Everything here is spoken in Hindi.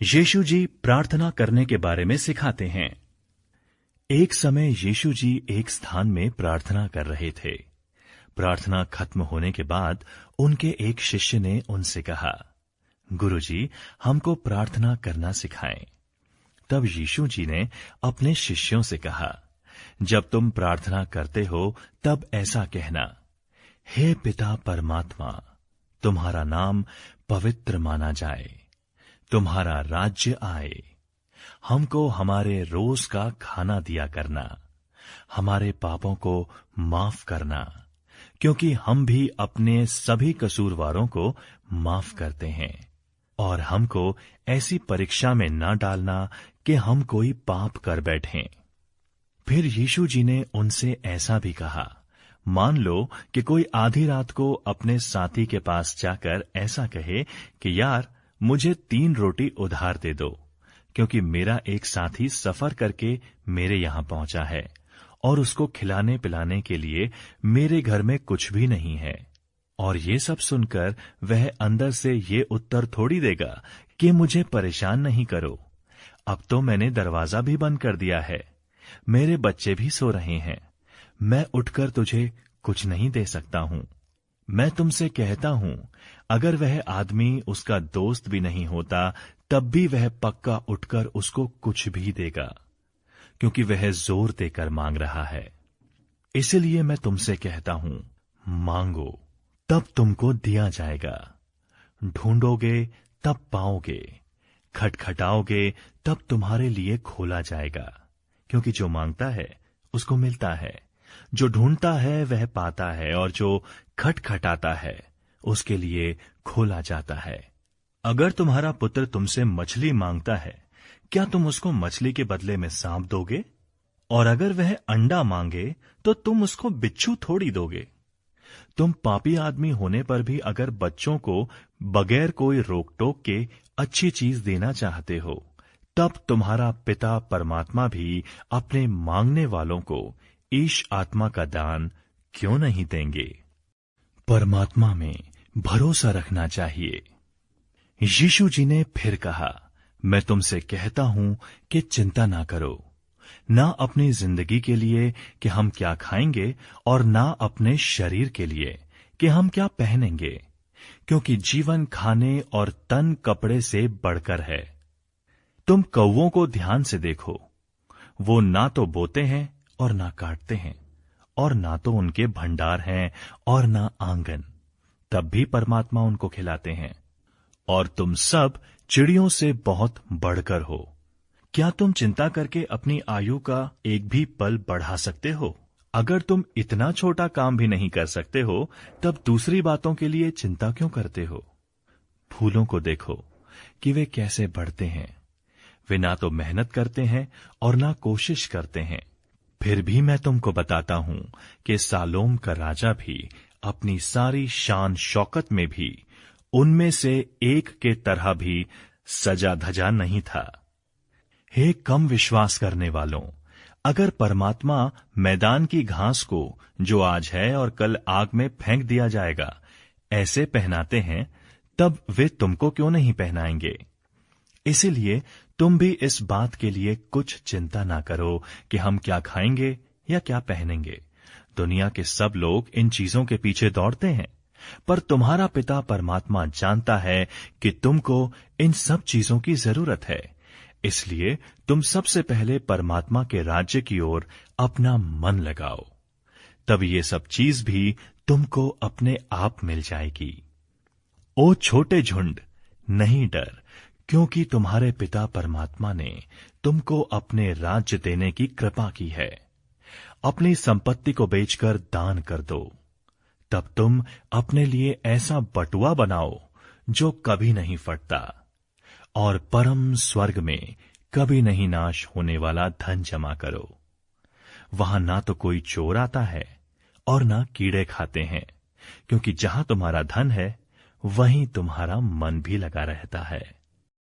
यीशु जी प्रार्थना करने के बारे में सिखाते हैं। एक समय यीशु जी एक स्थान में प्रार्थना कर रहे थे। प्रार्थना खत्म होने के बाद उनके एक शिष्य ने उनसे कहा, गुरुजी, हमको प्रार्थना करना सिखाएं। तब यीशु जी ने अपने शिष्यों से कहा, जब तुम प्रार्थना करते हो तब ऐसा कहना, हे पिता परमात्मा, तुम्हारा नाम पवित्र माना जाए, तुम्हारा राज्य आए, हमको हमारे रोज का खाना दिया करना, हमारे पापों को माफ करना, क्योंकि हम भी अपने सभी कसूरवारों को माफ करते हैं, और हमको ऐसी परीक्षा में न डालना कि हम कोई पाप कर बैठें। फिर यीशु जी ने उनसे ऐसा भी कहा, मान लो कि कोई आधी रात को अपने साथी के पास जाकर ऐसा कहे कि यार, मुझे 3 रोटी उधार दे दो, क्योंकि मेरा एक साथी सफर करके मेरे यहां पहुंचा है और उसको खिलाने पिलाने के लिए मेरे घर में कुछ भी नहीं है। और ये सब सुनकर वह अंदर से ये उत्तर थोड़ी देगा कि मुझे परेशान नहीं करो, अब तो मैंने दरवाजा भी बंद कर दिया है, मेरे बच्चे भी सो रहे हैं, मैं उठकर तुझे कुछ नहीं दे सकता हूं। मैं तुमसे कहता हूं, अगर वह आदमी उसका दोस्त भी नहीं होता तब भी वह पक्का उठकर उसको कुछ भी देगा, क्योंकि वह जोर देकर मांग रहा है। इसलिए मैं तुमसे कहता हूं, मांगो तब तुमको दिया जाएगा, ढूंढोगे तब पाओगे, खटखटाओगे तब तुम्हारे लिए खोला जाएगा। क्योंकि जो मांगता है उसको मिलता है, जो ढूंढता है वह पाता है, और जो खटखटाता है उसके लिए खोला जाता है। अगर तुम्हारा पुत्र तुमसे मछली मांगता है, क्या तुम उसको मछली के बदले में सांप दोगे? और अगर वह अंडा मांगे तो तुम उसको बिच्छू थोड़ी दोगे? तुम पापी आदमी होने पर भी अगर बच्चों को बगैर कोई रोक टोक के अच्छी चीज देना चाहते हो, तब तुम्हारा पिता परमात्मा भी अपने मांगने वालों को ईश आत्मा का दान क्यों नहीं देंगे? परमात्मा में भरोसा रखना चाहिए। यीशु जी ने फिर कहा, मैं तुमसे कहता हूं कि चिंता ना करो, ना अपनी जिंदगी के लिए कि हम क्या खाएंगे, और ना अपने शरीर के लिए कि हम क्या पहनेंगे, क्योंकि जीवन खाने और तन कपड़े से बढ़कर है। तुम कौवों को ध्यान से देखो, वो ना तो बोते हैं और ना काटते हैं, और ना तो उनके भंडार हैं और ना आंगन, तब भी परमात्मा उनको खिलाते हैं। और तुम सब चिड़ियों से बहुत बढ़कर हो। क्या तुम चिंता करके अपनी आयु का एक भी पल बढ़ा सकते हो? अगर तुम इतना छोटा काम भी नहीं कर सकते हो, तब दूसरी बातों के लिए चिंता क्यों करते हो? फूलों को देखो कि वे कैसे बढ़ते हैं, वे ना तो मेहनत करते हैं और ना कोशिश करते हैं। फिर भी मैं तुमको बताता हूं कि सालोम का राजा भी अपनी सारी शान शौकत में भी उनमें से एक के तरह भी सजा धजा नहीं था। हे कम विश्वास करने वालों, अगर परमात्मा मैदान की घास को जो आज है और कल आग में फेंक दिया जाएगा ऐसे पहनाते हैं, तब वे तुमको क्यों नहीं पहनाएंगे? इसीलिए तुम भी इस बात के लिए कुछ चिंता ना करो कि हम क्या खाएंगे या क्या पहनेंगे। दुनिया के सब लोग इन चीजों के पीछे दौड़ते हैं, पर तुम्हारा पिता परमात्मा जानता है कि तुमको इन सब चीजों की जरूरत है। इसलिए तुम सबसे पहले परमात्मा के राज्य की ओर अपना मन लगाओ, तब ये सब चीज भी तुमको अपने आप मिल जाएगी। ओ छोटे झुंड, नहीं डर, क्योंकि तुम्हारे पिता परमात्मा ने तुमको अपने राज्य देने की कृपा की है। अपनी संपत्ति को बेचकर दान कर दो, तब तुम अपने लिए ऐसा बटुआ बनाओ जो कभी नहीं फटता, और परम स्वर्ग में कभी नहीं नाश होने वाला धन जमा करो। वहां ना तो कोई चोर आता है और ना कीड़े खाते हैं, क्योंकि जहां तुम्हारा धन है वहीं तुम्हारा मन भी लगा रहता है।